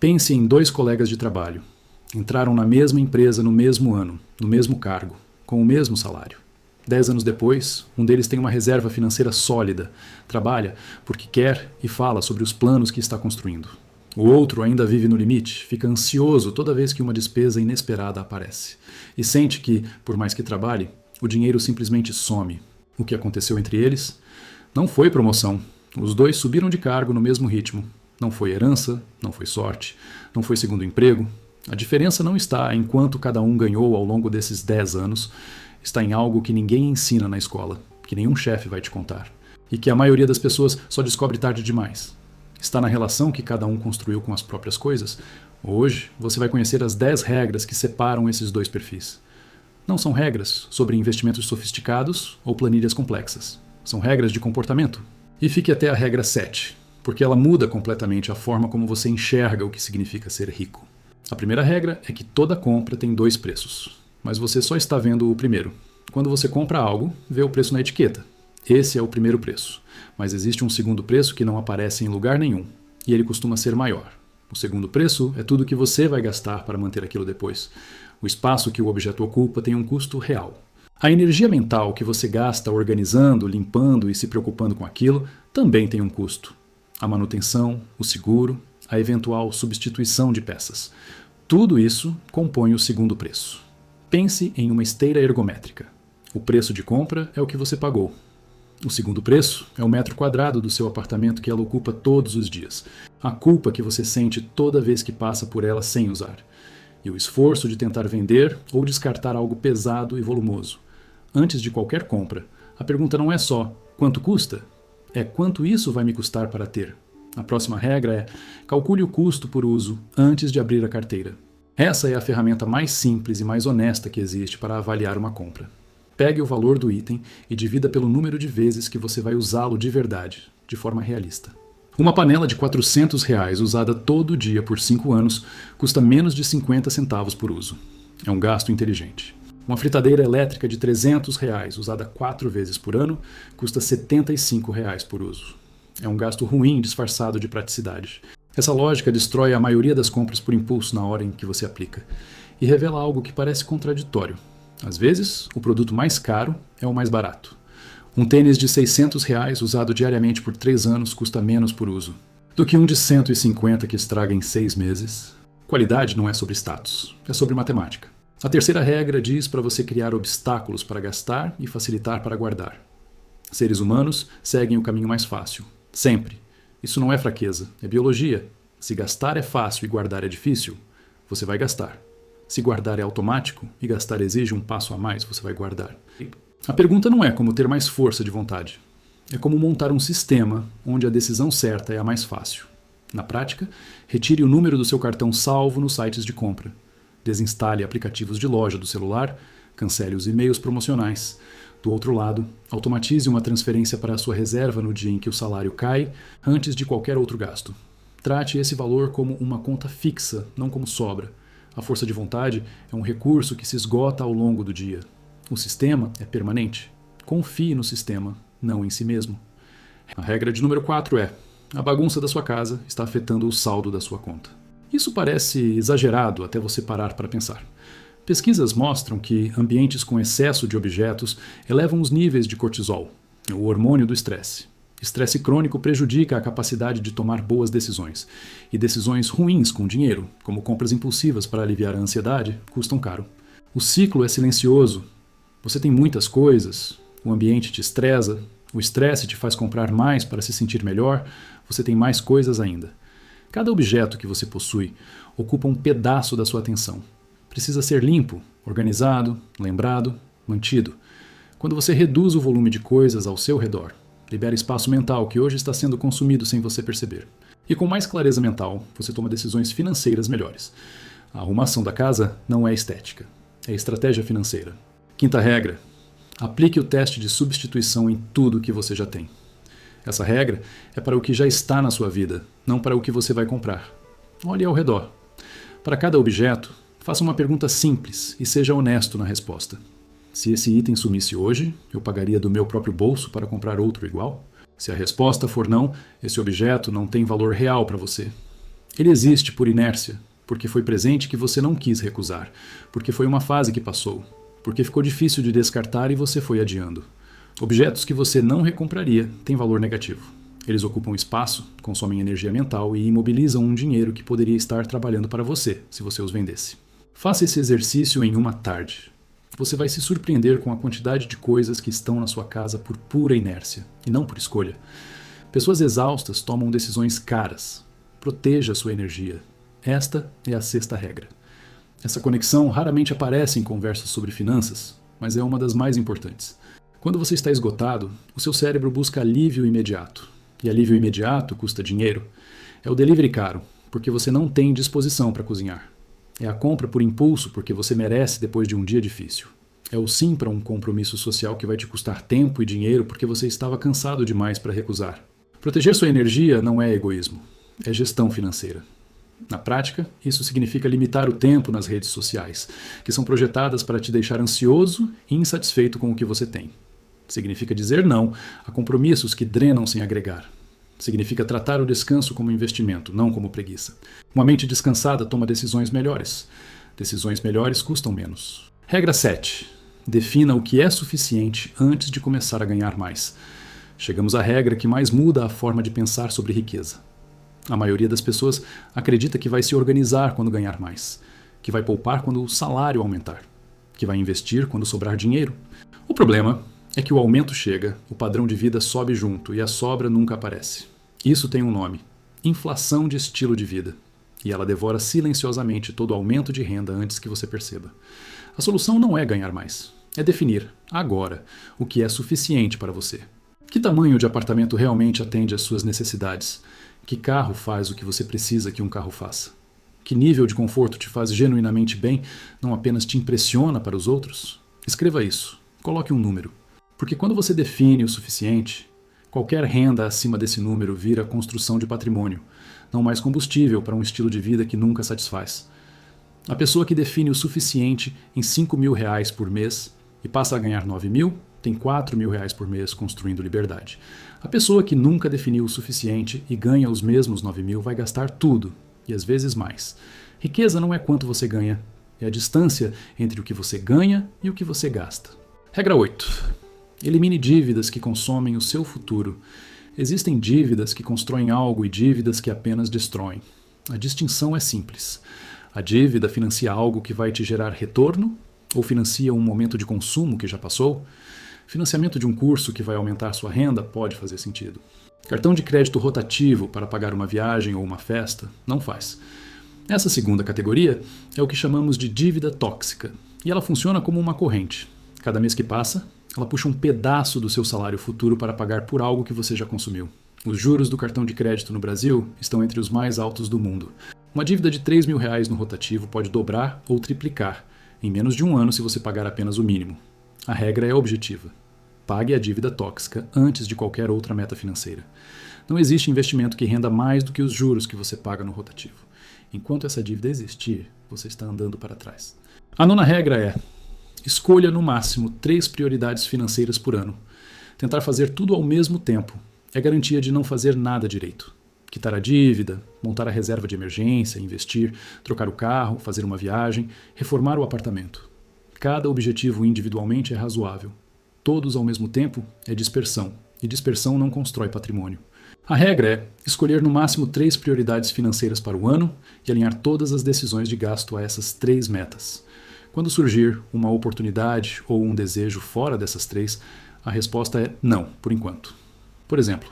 Pense em dois colegas de trabalho. Entraram na mesma empresa no mesmo ano, no mesmo cargo, com o mesmo salário. 10 anos depois, um deles tem uma reserva financeira sólida, trabalha porque quer e fala sobre os planos que está construindo. O outro ainda vive no limite, fica ansioso toda vez que uma despesa inesperada aparece. E sente que, por mais que trabalhe, o dinheiro simplesmente some. O que aconteceu entre eles? Não foi promoção. Os dois subiram de cargo no mesmo ritmo. Não foi herança, não foi sorte, não foi segundo emprego. A diferença não está em quanto cada um ganhou ao longo desses 10 anos, está em algo que ninguém ensina na escola, que nenhum chefe vai te contar, e que a maioria das pessoas só descobre tarde demais. Está na relação que cada um construiu com as próprias coisas. Hoje, você vai conhecer as 10 regras que separam esses dois perfis. Não são regras sobre investimentos sofisticados ou planilhas complexas. São regras de comportamento. E fique até a regra 7, porque ela muda completamente a forma como você enxerga o que significa ser rico. A primeira regra é que toda compra tem 2 preços, mas você só está vendo o primeiro. Quando você compra algo, vê o preço na etiqueta. Esse é o primeiro preço, mas existe um segundo preço que não aparece em lugar nenhum, e ele costuma ser maior. O segundo preço é tudo que você vai gastar para manter aquilo depois. O espaço que o objeto ocupa tem um custo real. A energia mental que você gasta organizando, limpando e se preocupando com aquilo também tem um custo. A manutenção, o seguro, a eventual substituição de peças. Tudo isso compõe o segundo preço. Pense em uma esteira ergométrica. O preço de compra é o que você pagou. O segundo preço é o metro quadrado do seu apartamento que ela ocupa todos os dias. A culpa que você sente toda vez que passa por ela sem usar. E o esforço de tentar vender ou descartar algo pesado e volumoso. Antes de qualquer compra, a pergunta não é só quanto custa? É quanto isso vai me custar para ter? A próxima regra é calcule o custo por uso antes de abrir a carteira. Essa é a ferramenta mais simples e mais honesta que existe para avaliar uma compra. Pegue o valor do item e divida pelo número de vezes que você vai usá-lo de verdade, de forma realista. Uma panela de R$ 400 usada todo dia por 5 anos custa menos de 50 centavos por uso. É um gasto inteligente. Uma fritadeira elétrica de R$ 300 usada 4 vezes por ano custa R$ 75 por uso. É um gasto ruim disfarçado de praticidade. Essa lógica destrói a maioria das compras por impulso na hora em que você aplica e revela algo que parece contraditório. Às vezes, o produto mais caro é o mais barato. Um tênis de R$ 600 usado diariamente por 3 anos custa menos por uso do que um de 150 que estraga em 6 meses. Qualidade não é sobre status, é sobre matemática. A terceira regra diz para você criar obstáculos para gastar e facilitar para guardar. Seres humanos seguem o caminho mais fácil, sempre. Isso não é fraqueza, é biologia. Se gastar é fácil e guardar é difícil, você vai gastar. Se guardar é automático e gastar exige um passo a mais, você vai guardar. A pergunta não é como ter mais força de vontade. É como montar um sistema onde a decisão certa é a mais fácil. Na prática, retire o número do seu cartão salvo nos sites de compra. Desinstale aplicativos de loja do celular, cancele os e-mails promocionais. Do outro lado, automatize uma transferência para a sua reserva no dia em que o salário cai, antes de qualquer outro gasto. Trate esse valor como uma conta fixa, não como sobra. A força de vontade é um recurso que se esgota ao longo do dia. O sistema é permanente. Confie no sistema, não em si mesmo. A regra de número 4 é: a bagunça da sua casa está afetando o saldo da sua conta. Isso parece exagerado até você parar para pensar. Pesquisas mostram que ambientes com excesso de objetos elevam os níveis de cortisol, o hormônio do estresse. Estresse crônico prejudica a capacidade de tomar boas decisões. E decisões ruins com dinheiro, como compras impulsivas para aliviar a ansiedade, custam caro. O ciclo é silencioso. Você tem muitas coisas, o ambiente te estressa, o estresse te faz comprar mais para se sentir melhor, você tem mais coisas ainda. Cada objeto que você possui ocupa um pedaço da sua atenção. Precisa ser limpo, organizado, lembrado, mantido. Quando você reduz o volume de coisas ao seu redor, libera espaço mental que hoje está sendo consumido sem você perceber. E com mais clareza mental, você toma decisões financeiras melhores. A arrumação da casa não é estética, é estratégia financeira. Quinta regra: aplique o teste de substituição em tudo que você já tem. Essa regra é para o que já está na sua vida, não para o que você vai comprar. Olhe ao redor. Para cada objeto, faça uma pergunta simples e seja honesto na resposta. Se esse item sumisse hoje, eu pagaria do meu próprio bolso para comprar outro igual? Se a resposta for não, esse objeto não tem valor real para você. Ele existe por inércia, porque foi presente que você não quis recusar, porque foi uma fase que passou, porque ficou difícil de descartar e você foi adiando. Objetos que você não recompraria têm valor negativo. Eles ocupam espaço, consomem energia mental e imobilizam um dinheiro que poderia estar trabalhando para você, se você os vendesse. Faça esse exercício em uma tarde. Você vai se surpreender com a quantidade de coisas que estão na sua casa por pura inércia, e não por escolha. Pessoas exaustas tomam decisões caras. Proteja a sua energia. Esta é a sexta regra. Essa conexão raramente aparece em conversas sobre finanças, mas é uma das mais importantes. Quando você está esgotado, o seu cérebro busca alívio imediato. E alívio imediato custa dinheiro. É o delivery caro, porque você não tem disposição para cozinhar. É a compra por impulso, porque você merece depois de um dia difícil. É o sim para um compromisso social que vai te custar tempo e dinheiro porque você estava cansado demais para recusar. Proteger sua energia não é egoísmo, é gestão financeira. Na prática, isso significa limitar o tempo nas redes sociais, que são projetadas para te deixar ansioso e insatisfeito com o que você tem. Significa dizer não a compromissos que drenam sem agregar. Significa tratar o descanso como investimento, não como preguiça. Uma mente descansada toma decisões melhores. Decisões melhores custam menos. Regra 7. Defina o que é suficiente antes de começar a ganhar mais. Chegamos à regra que mais muda a forma de pensar sobre riqueza. A maioria das pessoas acredita que vai se organizar quando ganhar mais, que vai poupar quando o salário aumentar, que vai investir quando sobrar dinheiro. O problema é que o aumento chega, o padrão de vida sobe junto e a sobra nunca aparece. Isso tem um nome: inflação de estilo de vida. E ela devora silenciosamente todo o aumento de renda antes que você perceba. A solução não é ganhar mais, é definir, agora, o que é suficiente para você. Que tamanho de apartamento realmente atende às suas necessidades? Que carro faz o que você precisa que um carro faça? Que nível de conforto te faz genuinamente bem, não apenas te impressiona para os outros? Escreva isso, coloque um número. Porque quando você define o suficiente, qualquer renda acima desse número vira construção de patrimônio, não mais combustível para um estilo de vida que nunca satisfaz. A pessoa que define o suficiente em R$ 5.000 por mês e passa a ganhar 9.000, tem R$ 4.000 por mês construindo liberdade. A pessoa que nunca definiu o suficiente e ganha os mesmos 9.000 vai gastar tudo, e às vezes mais. Riqueza não é quanto você ganha, é a distância entre o que você ganha e o que você gasta. Regra 8. Elimine dívidas que consomem o seu futuro. Existem dívidas que constroem algo e dívidas que apenas destroem. A distinção é simples. A dívida financia algo que vai te gerar retorno ou financia um momento de consumo que já passou? Financiamento de um curso que vai aumentar sua renda pode fazer sentido. Cartão de crédito rotativo para pagar uma viagem ou uma festa não faz. Essa segunda categoria é o que chamamos de dívida tóxica, e ela funciona como uma corrente. Cada mês que passa, ela puxa um pedaço do seu salário futuro para pagar por algo que você já consumiu. Os juros do cartão de crédito no Brasil estão entre os mais altos do mundo. Uma dívida de R$ 3.000 no rotativo pode dobrar ou triplicar em menos de um ano se você pagar apenas o mínimo. A regra é objetiva. Pague a dívida tóxica antes de qualquer outra meta financeira. Não existe investimento que renda mais do que os juros que você paga no rotativo. Enquanto essa dívida existir, você está andando para trás. A nona regra é: escolha no máximo 3 prioridades financeiras por ano. Tentar fazer tudo ao mesmo tempo é garantia de não fazer nada direito. Quitar a dívida, montar a reserva de emergência, investir, trocar o carro, fazer uma viagem, reformar o apartamento. Cada objetivo individualmente é razoável. Todos ao mesmo tempo é dispersão, e dispersão não constrói patrimônio. A regra é escolher no máximo 3 prioridades financeiras para o ano e alinhar todas as decisões de gasto a essas 3 metas. Quando surgir uma oportunidade ou um desejo fora dessas 3, a resposta é não, por enquanto. Por exemplo,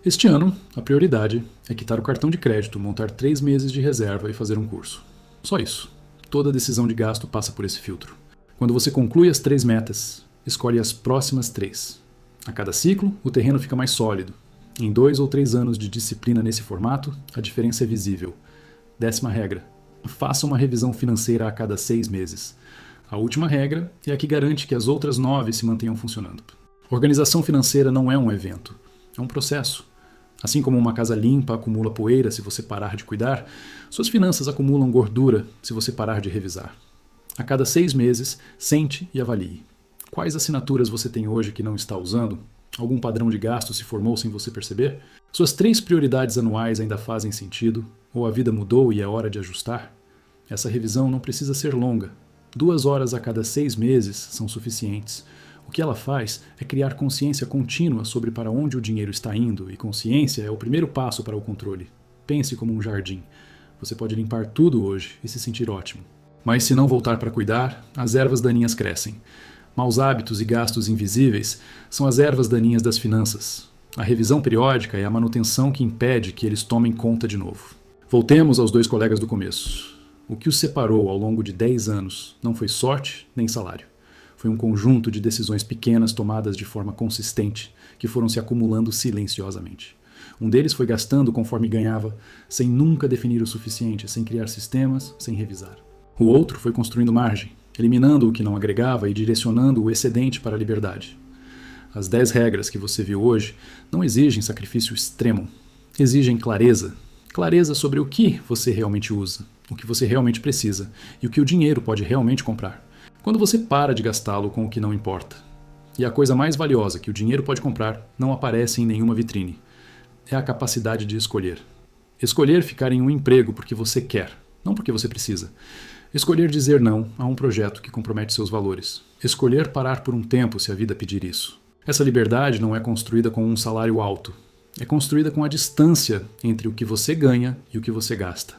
este ano, a prioridade é quitar o cartão de crédito, montar 3 meses de reserva e fazer um curso. Só isso. Toda decisão de gasto passa por esse filtro. Quando você conclui as 3 metas, escolhe as próximas 3. A cada ciclo, o terreno fica mais sólido. Em 2 ou 3 anos de disciplina nesse formato, a diferença é visível. 10ª regra: faça uma revisão financeira a cada 6 meses. A última regra é a que garante que as outras 9 se mantenham funcionando. Organização financeira não é um evento, é um processo. Assim como uma casa limpa acumula poeira se você parar de cuidar, suas finanças acumulam gordura se você parar de revisar. A cada 6 meses, sente e avalie. Quais assinaturas você tem hoje que não está usando? Algum padrão de gasto se formou sem você perceber? Suas 3 prioridades anuais ainda fazem sentido? Ou a vida mudou e é hora de ajustar? Essa revisão não precisa ser longa. 2 horas a cada 6 meses são suficientes. O que ela faz é criar consciência contínua sobre para onde o dinheiro está indo, e consciência é o primeiro passo para o controle. Pense como um jardim. Você pode limpar tudo hoje e se sentir ótimo. Mas se não voltar para cuidar, as ervas daninhas crescem. Maus hábitos e gastos invisíveis são as ervas daninhas das finanças. A revisão periódica é a manutenção que impede que eles tomem conta de novo. Voltemos aos 2 colegas do começo. O que os separou ao longo de 10 anos não foi sorte nem salário. Foi um conjunto de decisões pequenas tomadas de forma consistente, que foram se acumulando silenciosamente. Um deles foi gastando conforme ganhava, sem nunca definir o suficiente, sem criar sistemas, sem revisar. O outro foi construindo margem, eliminando o que não agregava e direcionando o excedente para a liberdade. As 10 regras que você viu hoje não exigem sacrifício extremo. Exigem clareza. Clareza sobre o que você realmente usa, o que você realmente precisa e o que o dinheiro pode realmente comprar. Quando você para de gastá-lo com o que não importa. E a coisa mais valiosa que o dinheiro pode comprar não aparece em nenhuma vitrine. É a capacidade de escolher. Escolher ficar em um emprego porque você quer, não porque você precisa. Escolher dizer não a um projeto que compromete seus valores. Escolher parar por um tempo se a vida pedir isso. Essa liberdade não é construída com um salário alto. É construída com a distância entre o que você ganha e o que você gasta.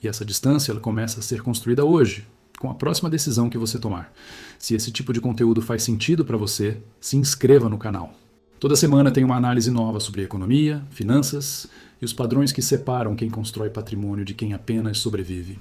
E essa distância ela começa a ser construída hoje, com a próxima decisão que você tomar. Se esse tipo de conteúdo faz sentido para você, se inscreva no canal. Toda semana tem uma análise nova sobre economia, finanças e os padrões que separam quem constrói patrimônio de quem apenas sobrevive.